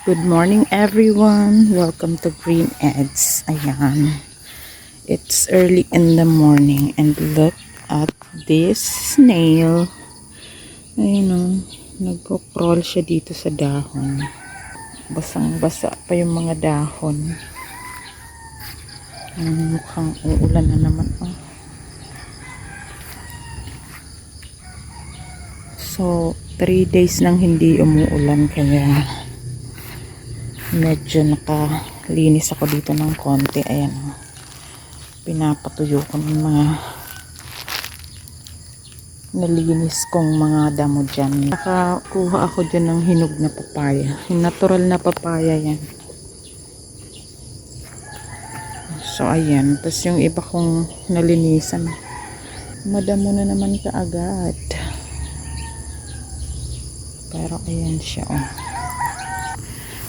Good morning everyone. Welcome to Green Eggs. Ayan. It's early in the morning and look at this snail. Ayun o. Nagko-crawl siya dito sa dahon. Basang-basa pa yung mga dahon. Mukhang uulan na naman. So, 3 days nang hindi umuulan kaya medyo nakalinis ako dito ng konti. Ayan, pinapatuyo ko ng mga nalinis kong mga damo dyan. Nakakuha ako dyan ng hinog na papaya, yung natural na papaya yan. So ayan, tapos yung iba kong nalinisan madamo na naman kaagad, pero ayan siya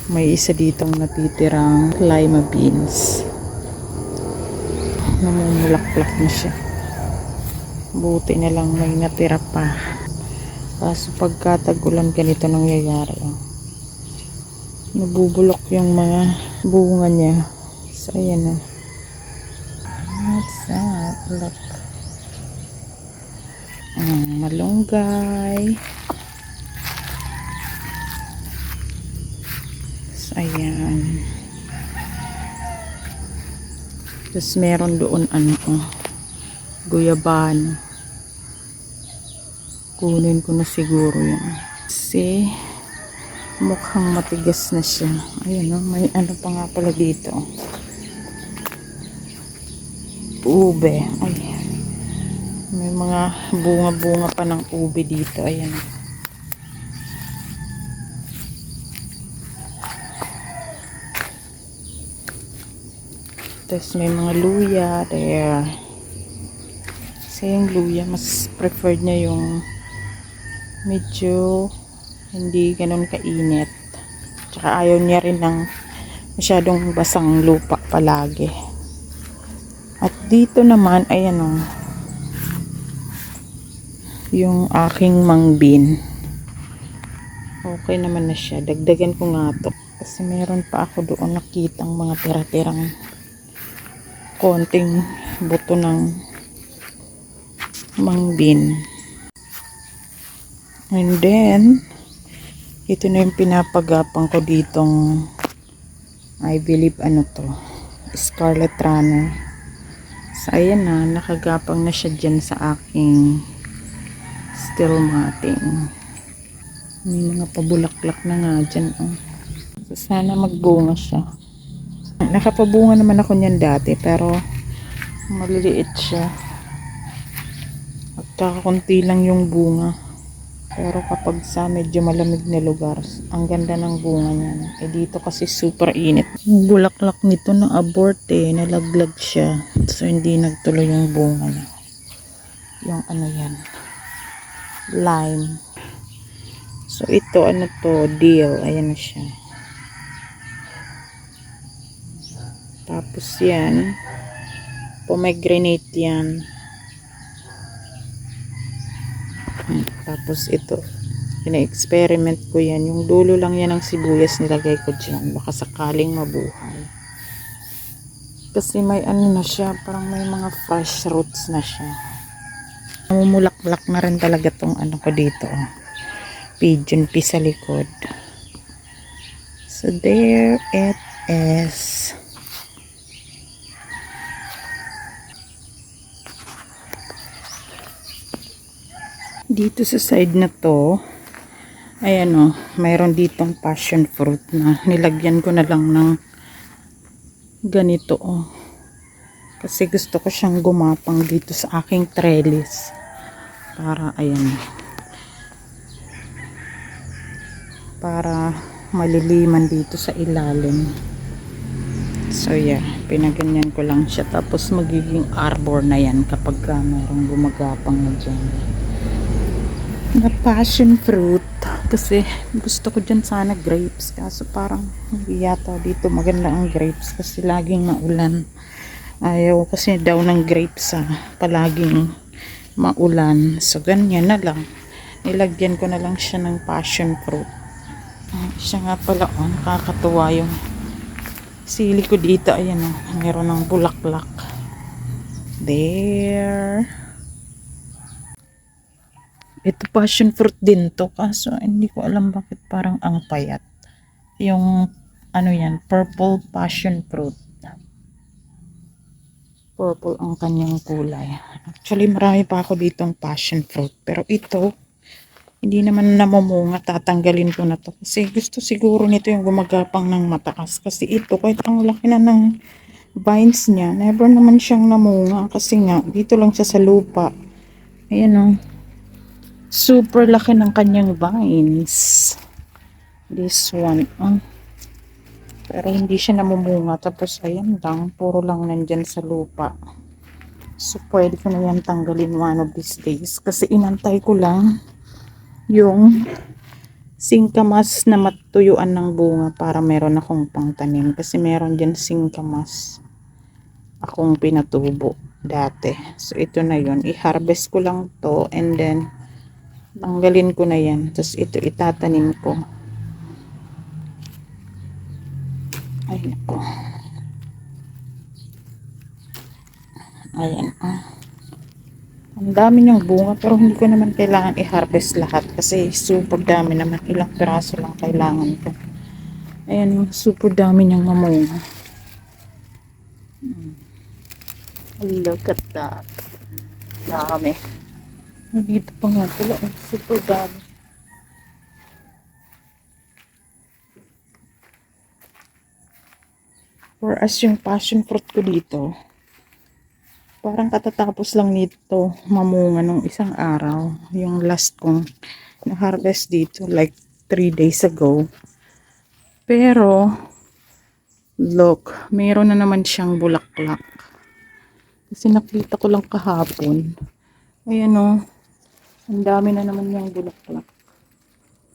May isa ditong natitirang lima beans. Namumulaklak na siya. Buti na lang may natira pa. Kaso pagka tag-ulan ganito nangyayari. Nabubulok yung mga bunga niya. So ayan na. What's that? Look. Malunggay. Ayan. Tapos meron doon guyaban. Kunin ko na siguro yan. Kasi mukhang matigas na siya. Ayan may ano pa nga pala dito. Ube. Ayan. May mga bunga-bunga pa ng ube dito. Ayan. Tapos may mga luya there. Kasi yung luya, mas preferred niya yung medyo hindi ganun kainit. Tsaka ayaw niya rin ng masyadong basang lupa palagi. At dito naman, ayan yung aking mangbin. Okay naman na siya. Dagdagan ko nga to. Kasi meron pa ako doon nakitang mga tira-tirang konting buto ng mangbin. And then ito na yung pinapagapang ko ditong, I believe Scarlet Runner. So ayan na, nakagapang na siya dyan sa aking steel matting. May mga pabulaklak na nga dyan So sana magbunga siya. Nakapabunga naman ako niyan dati, pero maliliit siya at kakakunti lang yung bunga. Pero kapag sa medyo malamig na lugar, ang ganda ng bunga niyan. Dito kasi super init. Yung bulaklak nito na abort nalaglag siya, so hindi nagtuloy yung bunga niya. Yung yan, lime. So ito dill. Ayan na siya. Tapos yan, pomegranate yan. Tapos ito, pina-experiment ko yan. Yung dulo lang yan ng sibuyas nilagay ko dyan. Baka sakaling mabuhay. Kasi may na siya, parang may mga fresh roots na siya. Namumulaklak na rin talaga tong ko dito. Pigeon pea sa likod. So there it is. Dito sa side na to, ayan mayroon ditong passion fruit na nilagyan ko na lang ng ganito kasi gusto ko siyang gumapang dito sa aking trellis para para maliliman dito sa ilalim. So yeah, pinaganyan ko lang siya, tapos magiging arbor na yan kapag mayroong gumagapang na dyan na passion fruit. Kasi gusto ko dyan sana grapes, kaso parang hindi yata dito maganda ang grapes kasi laging maulan. Ayaw kasi daw ng grapes palaging maulan. So ganyan na lang, nilagyan ko na lang siya ng passion fruit. Siya nga pala, nakakatuwa yung sili ko dito. Ayan, meron ng bulaklak. There. Ito passion fruit din to, kaso hindi ko alam bakit parang ang payat. Yung ano yan, purple passion fruit. Purple ang kanyang kulay. Actually, marami pa ako ditong passion fruit. Pero ito, hindi naman namumunga. Tatanggalin ko na to. Kasi gusto siguro nito yung gumagapang ng mataas. Kasi ito, kahit ang laki na ng vines niya, never naman siyang namunga. Kasi nga, dito lang siya sa lupa. Ayan o. Super laki ng kanyang vines. This one. Pero hindi siya namumunga. Tapos ayan lang, puro lang nandyan sa lupa. So pwede ko na yan tanggalin one of these days. Kasi inantay ko lang yung singkamas na matuyuan ng bunga para meron akong pangtanim. Kasi meron dyan singkamas akong pinatubo dati. So ito na yun. I-harvest ko lang to and then tanggalin ko na yan. Tapos ito itatanim ko. Ay nako. Ayan. Ang dami niyang bunga pero hindi ko naman kailangan i-harvest lahat kasi super dami naman. Ilang piraso lang kailangan ko. Ayan, super dami niyang mamunga. Look at that. Dami. Dito pa nga pala. Super dami. Whereas yung passion fruit ko dito, parang katatapos lang nito mamunga nung isang araw. Yung last kong na-harvest dito like 3 days ago. Pero, look, mayroon na naman siyang bulaklak. Kasi nakita ko lang kahapon. Ayan o, ang dami na naman yung bulaklak.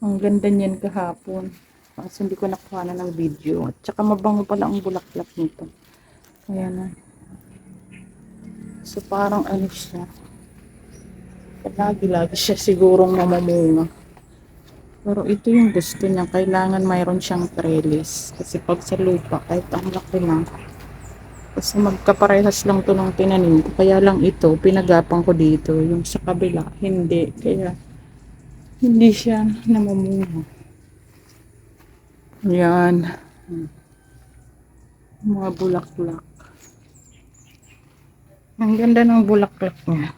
Ang ganda niyan kahapon. Kasi hindi ko nakuha na ng video. At saka mabango pala ang bulaklak nito. Ayan na. So parang ano siya. Lagi-lagi siya sigurong mamamunga. Pero ito yung gusto niya. Kailangan mayroon siyang trellis. Kasi pag sa lupa, kahit ang laki na. Kasi magkaparehas lang to ng tinanim ko. Kaya lang ito, pinagapang ko dito. Yung sa kabila, hindi. Kaya hindi siya namamunga. Yan. Mga bulaklak. Ang ganda ng bulaklak niya.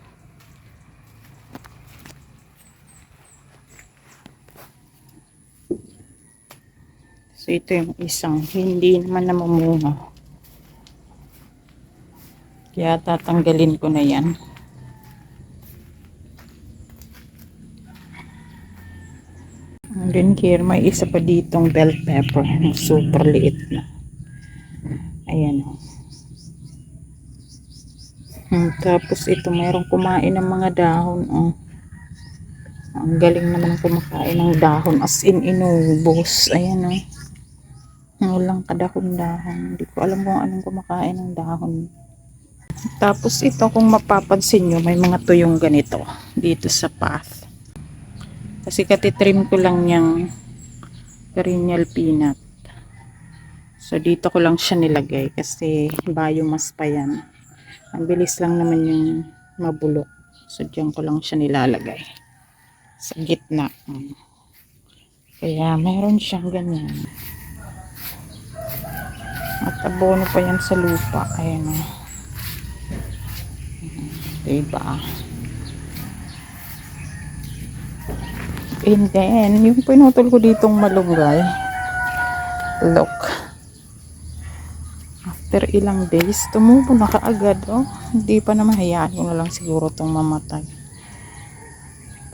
So ito yung isang hindi naman namamunga. Kaya tatanggalin ko na yan. And then here, may isa pa ditong bell pepper. Super liit na. Ayan. Tapos ito, mayroong kumain ng mga dahon. Ang galing naman kumakain ng dahon. As in, inubos. Ayan o. Walang kadahon-dahon. Hindi ko alam kung anong kumakain ng dahon. Tapos ito, kung mapapansin nyo, may mga tuyong ganito. Dito sa path. Kasi katitrim ko lang yung perennial peanut. So dito ko lang siya nilagay kasi biomass pa yan. Ang bilis lang naman yung mabulok. So diyan ko lang siya nilalagay. Sa gitna. Kaya meron siyang ganyan. At abono pa yan sa lupa. Ayan o. Diba? And then, yung pinutol ko ditong malunggay, look, after ilang days, tumubo na kaagad, hindi pa naman, hayaan ko na lang siguro itong mamatay.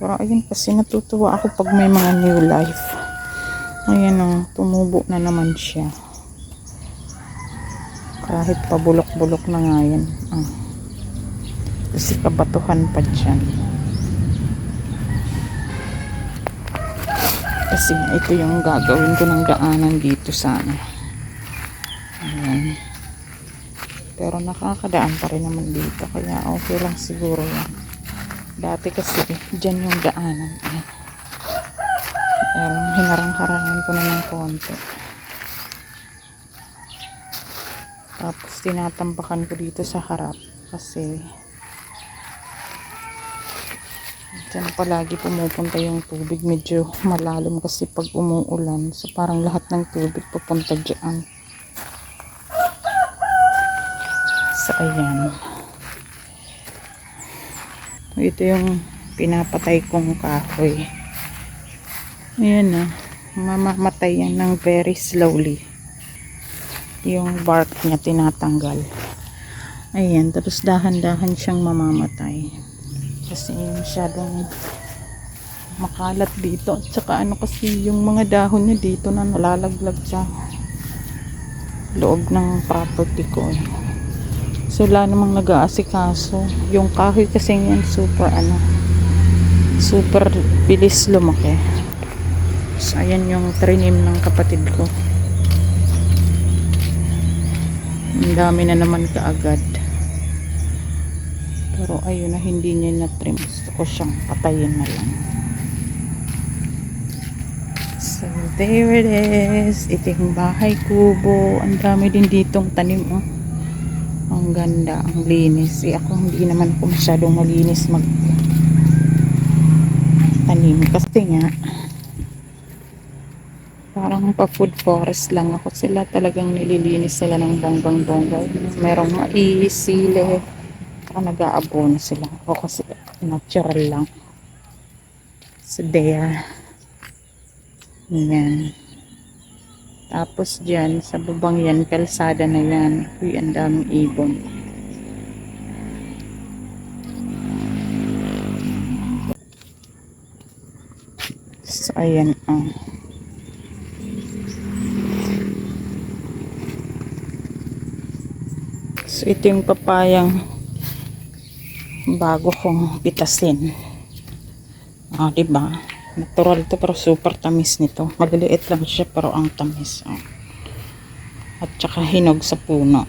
Pero ayun, kasi natutuwa ako pag may mga new life. Ayan tumubo na naman siya. Kahit pabulok-bulok na nga yan. Kasi kabatuhan pa dyan. Kasi ito yung gagawin ko ng daanan dito sana. Ayan. Pero nakakadaan pa rin naman dito. Kaya okay lang siguro yan. Dati kasi dyan yung daanan. Ayan. Pero hinarang-harangan ko na ng konti. Tapos tinatambakan ko dito sa harap kasi dyan palagi pumupunta yung tubig. Medyo malalim kasi pag umuulan. So parang lahat ng tubig pupunta dyan. So ayan. Ito yung pinapatay kong kahoy. Ayan na. Mamamatay yan ng very slowly. Yung bark niya tinatanggal. Ayan. Tapos dahan-dahan siyang mamamatay. Kasi masyadong makalat dito. At saka ano kasi yung mga dahon niya dito na nalalaglag sa loob ng property ko. So wala namang nag-aasikaso. Yung kahoy kasi yan super bilis lumaki. So ayan yung trinim ng kapatid ko. Ang dami na naman kaagad. Pero ayun na, hindi niya na-trim. Gusto ko siyang patayin na lang. So there it is. Ito yung bahay kubo. Ang dami din ditong tanim. Oh. Ang ganda, ang linis. Ako hindi naman ako masyadong malinis tanim. Kasi nga parang pa food forest lang ako. Sila talagang nililinis sila ng bonggang-bongga. Merong mais, sili. Nag-aabono sila. Ako kasi natural lang. So there. Yan. Tapos dyan, sa babang yan, kalsada na yan. Uy, ang daming ibon. So ayan ang so ito yung papayang bago kong pitasin. Diba? Natural to pero super tamis nito. Maliliit lang siya pero ang tamis. At saka hinog sa puno.